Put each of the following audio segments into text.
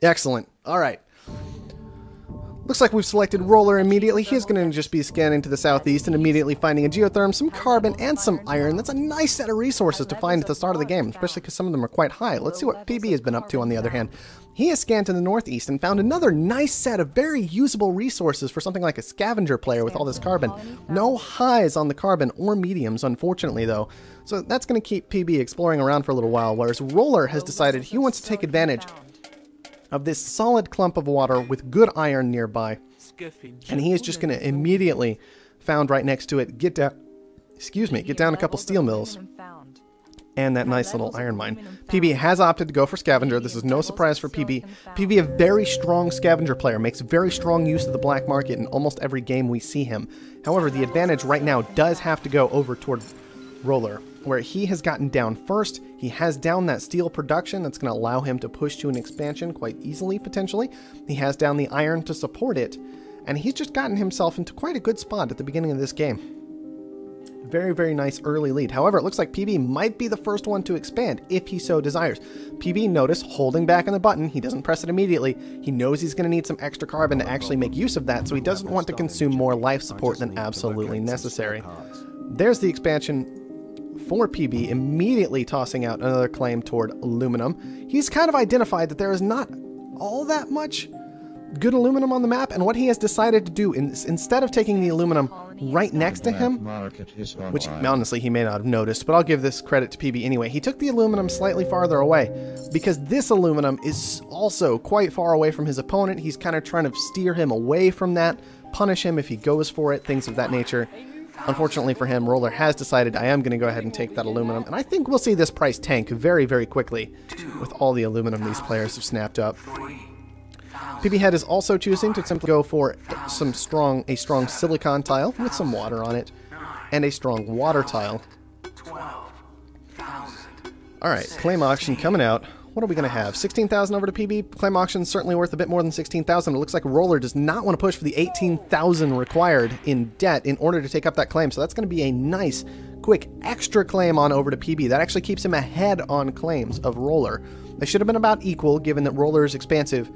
Excellent. All right. Looks like we've selected Roller immediately. He's going to just be scanning to the southeast and immediately finding a geotherm, some carbon, and some iron. That's a nice set of resources to find at the start of the game, especially because some of them are quite high. Let's see what PB has been up to on the other hand. He has scanned to the northeast and found another nice set of very usable resources for something like a scavenger player with all this carbon. No highs on the carbon or mediums, unfortunately, though. So that's going to keep PB exploring around for a little while, whereas Roller has decided he wants to take advantage of this solid clump of water with good iron nearby. And he is just going to immediately, found right next to it, get down a couple steel mills and that nice little iron mine. PB has opted to go for scavenger. This is no surprise for PB. PB, a very strong scavenger player, makes very strong use of the black market in almost every game we see him. However, the advantage right now does have to go over toward Roller, where he has gotten down first. He has down that steel production that's going to allow him to push to an expansion quite easily, potentially. He has down the iron to support it, and he's just gotten himself into quite a good spot at the beginning of this game. Very, very nice early lead. However, it looks like PB might be the first one to expand if he so desires. PB, notice, holding back on the button. He doesn't press it immediately. He knows he's going to need some extra carbon to actually make use of that, so he doesn't want to consume more life support than absolutely necessary. There's the expansion for PB, immediately tossing out another claim toward aluminum. He's kind of identified that there is not all that much good aluminum on the map, and what he has decided to do, instead of taking the aluminum right next to him, which honestly he may not have noticed, but I'll give this credit to PB anyway, he took the aluminum slightly farther away, because this aluminum is also quite far away from his opponent. He's kind of trying to steer him away from that, punish him if he goes for it, things of that nature. Unfortunately for him, Roller has decided I am going to go ahead and take that aluminum, and I think we'll see this price tank very, very quickly with all the aluminum these players have snapped up. Pbhead is also choosing to simply go for a strong silicon tile with some water on it, and a strong water tile. Alright, claim auction coming out. What are we going to have? 16,000 over to PB. Claim auction is certainly worth a bit more than 16,000. It looks like Roller does not want to push for the 18,000 required in debt in order to take up that claim. So that's going to be a nice, quick, extra claim on over to PB. That actually keeps him ahead on claims of Roller. They should have been about equal, given that Roller is expansive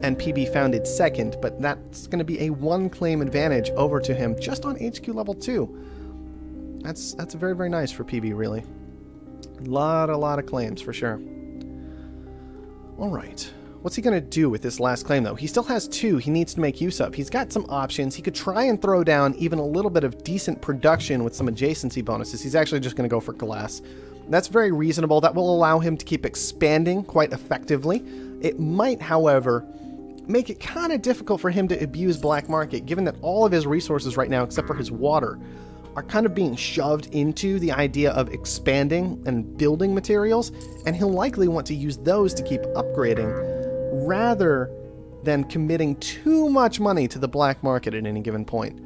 and PB founded second, but that's going to be a one claim advantage over to him just on HQ level 2. That's very, very nice for PB, really. A lot of claims for sure. Alright, what's he going to do with this last claim, though? He still has 2 he needs to make use of. He's got some options. He could try and throw down even a little bit of decent production with some adjacency bonuses. He's actually just going to go for glass. That's very reasonable. That will allow him to keep expanding quite effectively. It might, however, make it kind of difficult for him to abuse black market, given that all of his resources right now, except for his water, are kind of being shoved into the idea of expanding and building materials, and he'll likely want to use those to keep upgrading rather than committing too much money to the black market at any given point.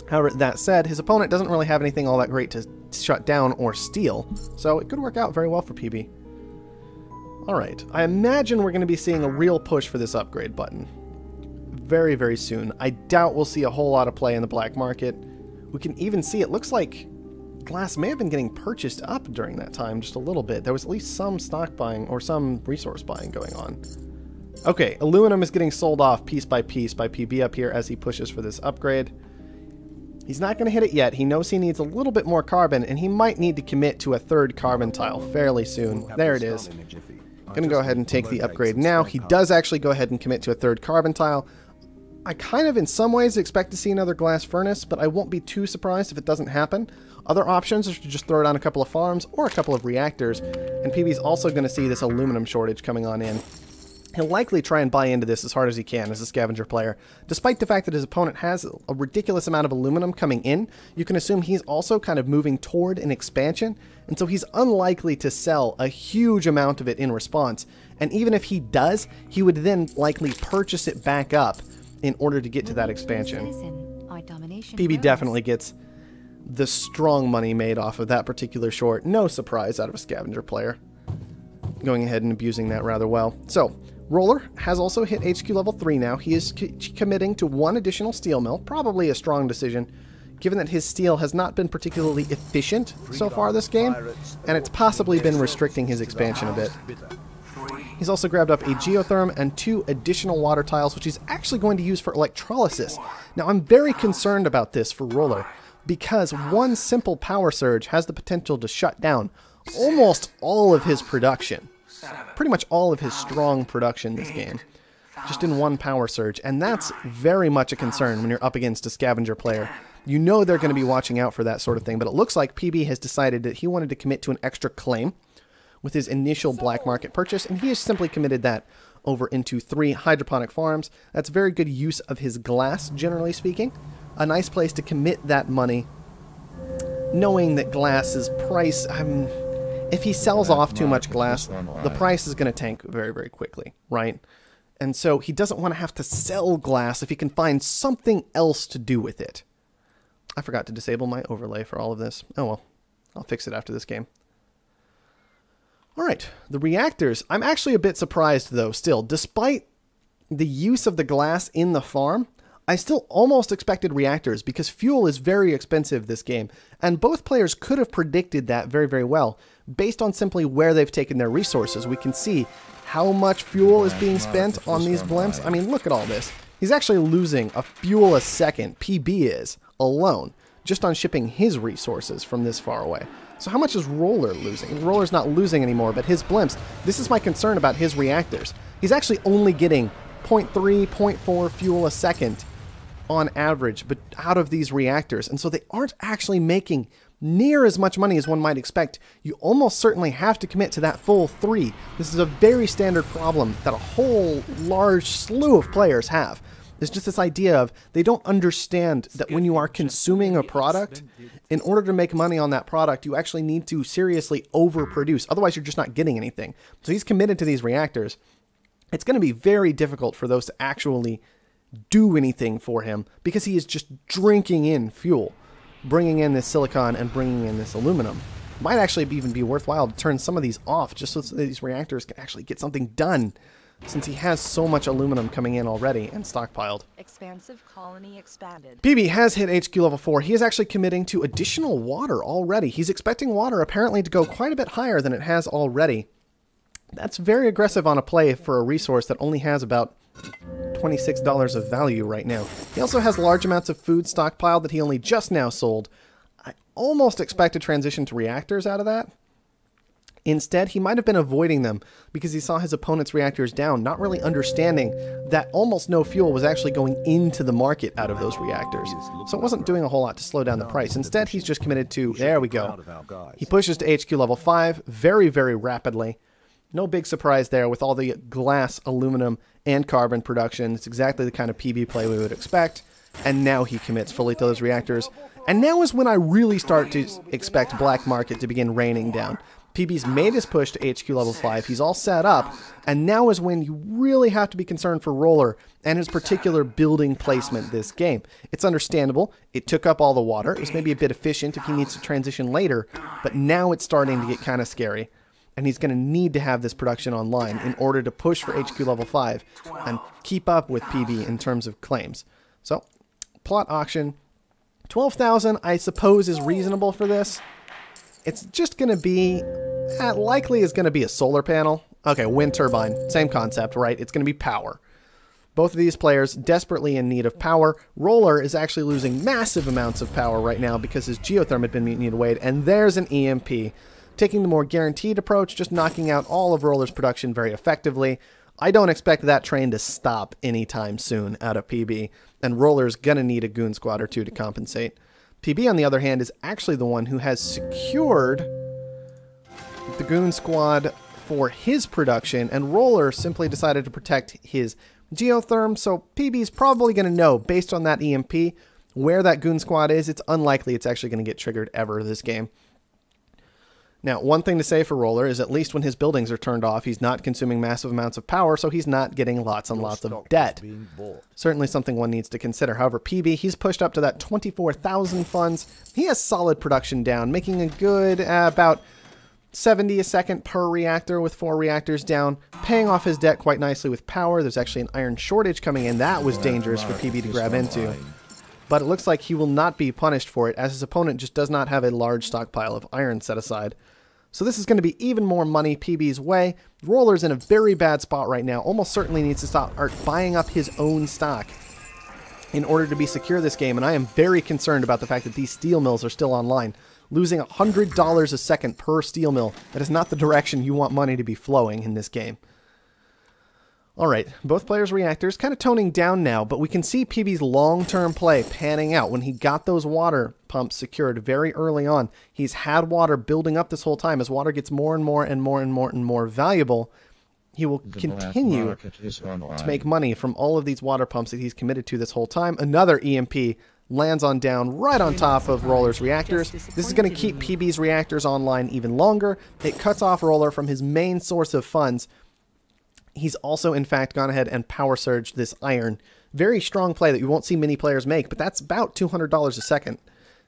However, that said, his opponent doesn't really have anything all that great to shut down or steal, so it could work out very well for PB. Alright, I imagine we're going to be seeing a real push for this upgrade button very, very soon. I doubt we'll see a whole lot of play in the black market. We can even see, it looks like glass may have been getting purchased up during that time just a little bit. There was at least some stock buying or some resource buying going on. Okay, aluminum is getting sold off piece by PB up here as he pushes for this upgrade. He's not going to hit it yet. He knows he needs a little bit more carbon, and he might need to commit to a 3rd carbon tile fairly soon. There it is. Going to go ahead and take the upgrade now. He does actually go ahead and commit to a 3rd carbon tile. I kind of, in some ways, expect to see another glass furnace, but I won't be too surprised if it doesn't happen. Other options are to just throw down a couple of farms or a couple of reactors, and PB's also going to see this aluminum shortage coming on in. He'll likely try and buy into this as hard as he can as a scavenger player. Despite the fact that his opponent has a ridiculous amount of aluminum coming in, you can assume he's also kind of moving toward an expansion, and so he's unlikely to sell a huge amount of it in response. And even if he does, he would then likely purchase it back up in order to get to that expansion. PB definitely gets the strong money made off of that particular short. No surprise out of a scavenger player. Going ahead and abusing that rather well. So, Roller has also hit HQ level 3 now. He is committing to 1 additional steel mill. Probably a strong decision, given that his steel has not been particularly efficient so far this game, and it's possibly been restricting his expansion a bit. He's also grabbed up a geotherm and 2 additional water tiles, which he's actually going to use for electrolysis. Now, I'm very concerned about this for Roller, because one simple power surge has the potential to shut down almost all of his production. Pretty much all of his strong production this game, just in one power surge, and that's very much a concern when you're up against a scavenger player. You know they're going to be watching out for that sort of thing, but it looks like PB has decided that he wanted to commit to an extra claim with his initial black market purchase, and he has simply committed that over into 3 hydroponic farms. That's very good use of his glass, generally speaking. A nice place to commit that money, knowing that glass's price, if he sells off too much glass, the price is going to tank very, very quickly, right? And so he doesn't want to have to sell glass if he can find something else to do with it. I forgot to disable my overlay for all of this. Oh well, I'll fix it after this game. Alright, the reactors. I'm actually a bit surprised though, still. Despite the use of the glass in the farm, I still almost expected reactors because fuel is very expensive this game. And both players could have predicted that very, very well. Based on simply where they've taken their resources, we can see how much fuel is being spent on these blimps. I mean, look at all this. He's actually losing a fuel a second, PB is, alone, just on shipping his resources from this far away. So how much is Roller losing? Roller's not losing anymore, but his blimps, this is my concern about his reactors. He's actually only getting 0.3, 0.4 fuel a second on average, but out of these reactors. And so they aren't actually making near as much money as one might expect. You almost certainly have to commit to that full 3. This is a very standard problem that a whole large slew of players have. There's just this idea of they don't understand that when you are consuming a product, in order to make money on that product, you actually need to seriously overproduce. Otherwise, you're just not getting anything. So he's committed to these reactors. It's going to be very difficult for those to actually do anything for him because he is just drinking in fuel, bringing in this silicon and bringing in this aluminum. It might actually even be worthwhile to turn some of these off just so that these reactors can actually get something done, since he has so much aluminum coming in already and stockpiled. Expansive colony expanded. PB has hit HQ level 4. He is actually committing to additional water already. He's expecting water apparently to go quite a bit higher than it has already. That's very aggressive on a play for a resource that only has about $26 of value right now. He also has large amounts of food stockpiled that he only just now sold. I almost expect a transition to reactors out of that. Instead, he might have been avoiding them because he saw his opponent's reactors down, not really understanding that almost no fuel was actually going into the market out of those reactors. So it wasn't doing a whole lot to slow down the price. Instead, he's just committed to, there we go. He pushes to HQ level 5 very, very rapidly. No big surprise there with all the glass, aluminum, and carbon production. It's exactly the kind of PB play we would expect. And now he commits fully to those reactors. And now is when I really start to expect black market to begin raining down. PB's made his push to HQ level 5. He's all set up. And now is when you really have to be concerned for Roller and his particular building placement this game. It's understandable. It took up all the water. It was maybe a bit efficient if he needs to transition later. But now it's starting to get kind of scary. And he's going to need to have this production online in order to push for HQ level 5 and keep up with PB in terms of claims. So, plot auction. 12,000, I suppose, is reasonable for this. It's just going to be, likely is going to be a solar panel. Okay, wind turbine, same concept, right? It's going to be power. Both of these players desperately in need of power. Roller is actually losing massive amounts of power right now because his geotherm had been mutinied away, and there's an EMP. Taking the more guaranteed approach, just knocking out all of Roller's production very effectively. I don't expect that train to stop anytime soon out of PB, and Roller's gonna need a goon squad or two to compensate. PB, on the other hand, is actually the one who has secured the goon squad for his production, and Roller simply decided to protect his geotherm, so PB's probably gonna know, based on that EMP, where that goon squad is. It's unlikely it's actually gonna get triggered ever this game. Now, one thing to say for Roller is at least when his buildings are turned off, he's not consuming massive amounts of power, so he's not getting lots and lots of debt. Certainly something one needs to consider. However, PB, he's pushed up to that 24,000 funds. He has solid production down, making a good about 70 a second per reactor with 4 reactors down, paying off his debt quite nicely with power. There's actually an iron shortage coming in. That was dangerous for PB to grab into. But it looks like he will not be punished for it, as his opponent just does not have a large stockpile of iron set aside. So this is going to be even more money PB's way. Roller's in a very bad spot right now. Almost certainly needs to start buying up his own stock in order to be secure this game. And I am very concerned about the fact that these steel mills are still online. Losing $100 a second per steel mill. That is not the direction you want money to be flowing in this game. Alright, both players' reactors kind of toning down now, but we can see PB's long-term play panning out. When he got those water pumps secured very early on, he's had water building up this whole time. As water gets more and more and more and more and more valuable, he will continue to make money from all of these water pumps that he's committed to this whole time. Another EMP lands on down right on top of Roller's reactors. This is going to keep PB's reactors online even longer. It cuts off Roller from his main source of funds. He's also, in fact, gone ahead and power surged this iron. Very strong play that you won't see many players make, but that's about $200 a second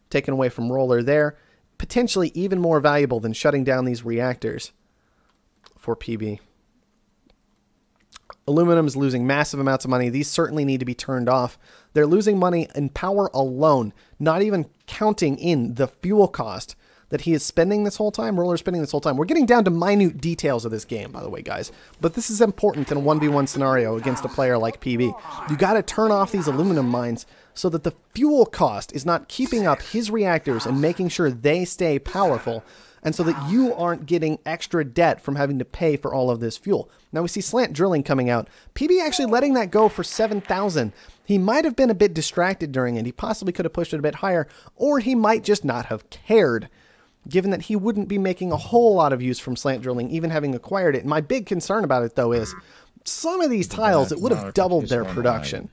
taken away from Roller there. Potentially even more valuable than shutting down these reactors for PB. Aluminum is losing massive amounts of money. These certainly need to be turned off. They're losing money in power alone, not even counting in the fuel cost that he is spending this whole time, Roller's spending this whole time. We're getting down to minute details of this game, by the way, guys. But this is important in a 1v1 scenario against a player like PB. You got to turn off these aluminum mines so that the fuel cost is not keeping up his reactors and making sure they stay powerful, and so that you aren't getting extra debt from having to pay for all of this fuel. Now we see slant drilling coming out. PB actually letting that go for 7,000. He might have been a bit distracted during it. He possibly could have pushed it a bit higher, or he might just not have cared, given that he wouldn't be making a whole lot of use from slant drilling, even having acquired it. My big concern about it, though, is some of these tiles, it would have doubled their production.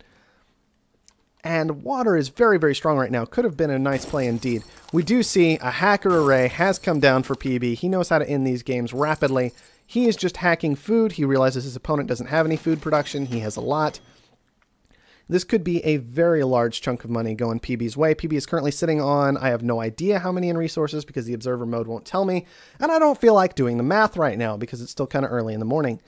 And water is very, very strong right now. Could have been a nice play indeed. We do see a hacker array has come down for PB. He knows how to end these games rapidly. He is just hacking food. He realizes his opponent doesn't have any food production. He has a lot. This could be a very large chunk of money going PB's way. PB is currently sitting on, I have no idea how many in resources because the observer mode won't tell me. And I don't feel like doing the math right now because it's still kind of early in the morning.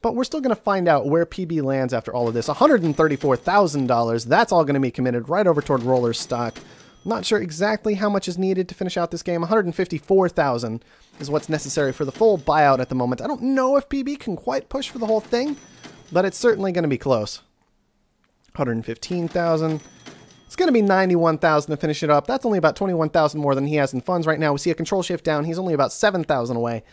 But we're still going to find out where PB lands after all of this. $134,000, that's all going to be committed right over toward Roller's stock. Not sure exactly how much is needed to finish out this game. $154,000 is what's necessary for the full buyout at the moment. I don't know if PB can quite push for the whole thing, but it's certainly going to be close. 115,000. It's going to be 91,000 to finish it up. That's only about 21,000 more than he has in funds right now. We see a control shift down. He's only about 7,000 away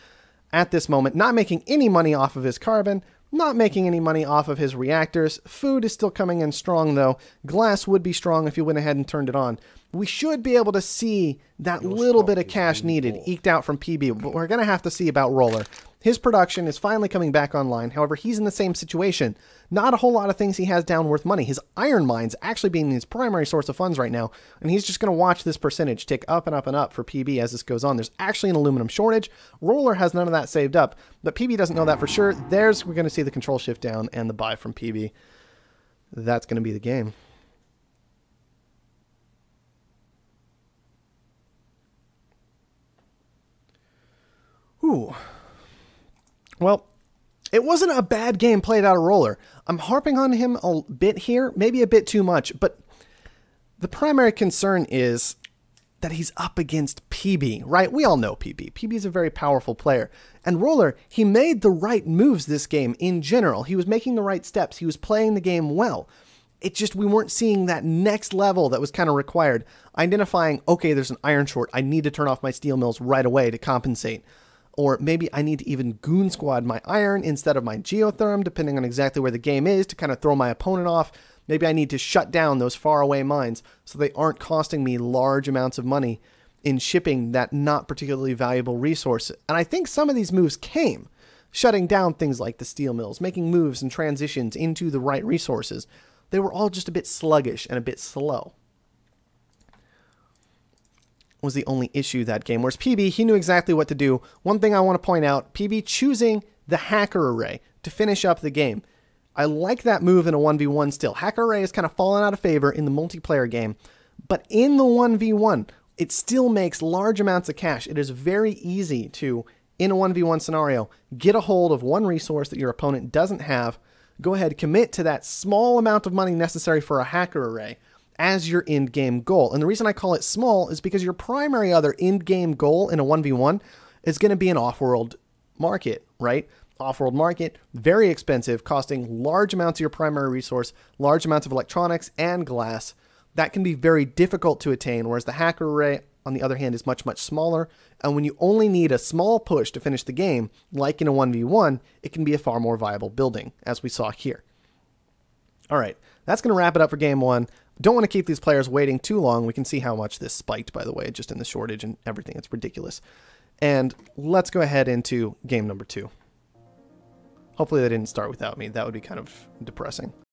at this moment. Not making any money off of his carbon. Not making any money off of his reactors. Food is still coming in strong, though. Glass would be strong if you went ahead and turned it on. We should be able to see that little bit of cash needed eked out from PB, but we're going to have to see about Roller. His production is finally coming back online. However, he's in the same situation. Not a whole lot of things he has down worth money. His iron mines actually being his primary source of funds right now, and he's just going to watch this percentage tick up and up and up for PB as this goes on. There's actually an aluminum shortage. Roller has none of that saved up, but PB doesn't know that for sure. We're going to see the control shift down and the buy from PB. That's going to be the game. Ooh. Well, it wasn't a bad game played out of Roller. I'm harping on him a bit here, maybe a bit too much, but the primary concern is that he's up against PB, right? We all know PB. PB is a very powerful player. And Roller, he made the right moves this game in general. He was making the right steps. He was playing the game well. It just, we weren't seeing that next level that was kind of required. Identifying, okay, there's an iron short. I need to turn off my steel mills right away to compensate. Or maybe I need to even goon squad my iron instead of my geotherm, depending on exactly where the game is, to kind of throw my opponent off. Maybe I need to shut down those faraway mines so they aren't costing me large amounts of money in shipping that not particularly valuable resource. And I think some of these moves came, shutting down things like the steel mills, making moves and transitions into the right resources. They were all just a bit sluggish and a bit slow. Was the only issue that game. Whereas PB, he knew exactly what to do. One thing I want to point out, PB choosing the hacker array to finish up the game. I like that move in a 1v1 still. Hacker array has kind of fallen out of favor in the multiplayer game, but in the 1v1, it still makes large amounts of cash. It is very easy to, in a 1v1 scenario, get a hold of one resource that your opponent doesn't have, go ahead, commit to that small amount of money necessary for a hacker array as your end game goal. And the reason I call it small is because your primary other end game goal in a 1v1 is going to be an off-world market, right? Off-world market, very expensive, costing large amounts of your primary resource, large amounts of electronics and glass. That can be very difficult to attain, whereas the hacker array, on the other hand, is much, much smaller. And when you only need a small push to finish the game, like in a 1v1, it can be a far more viable building, as we saw here. All right, that's going to wrap it up for game one. Don't want to keep these players waiting too long. We can see how much this spiked, by the way, just in the shortage and everything. It's ridiculous. And let's go ahead into game number two. Hopefully they didn't start without me. That would be kind of depressing.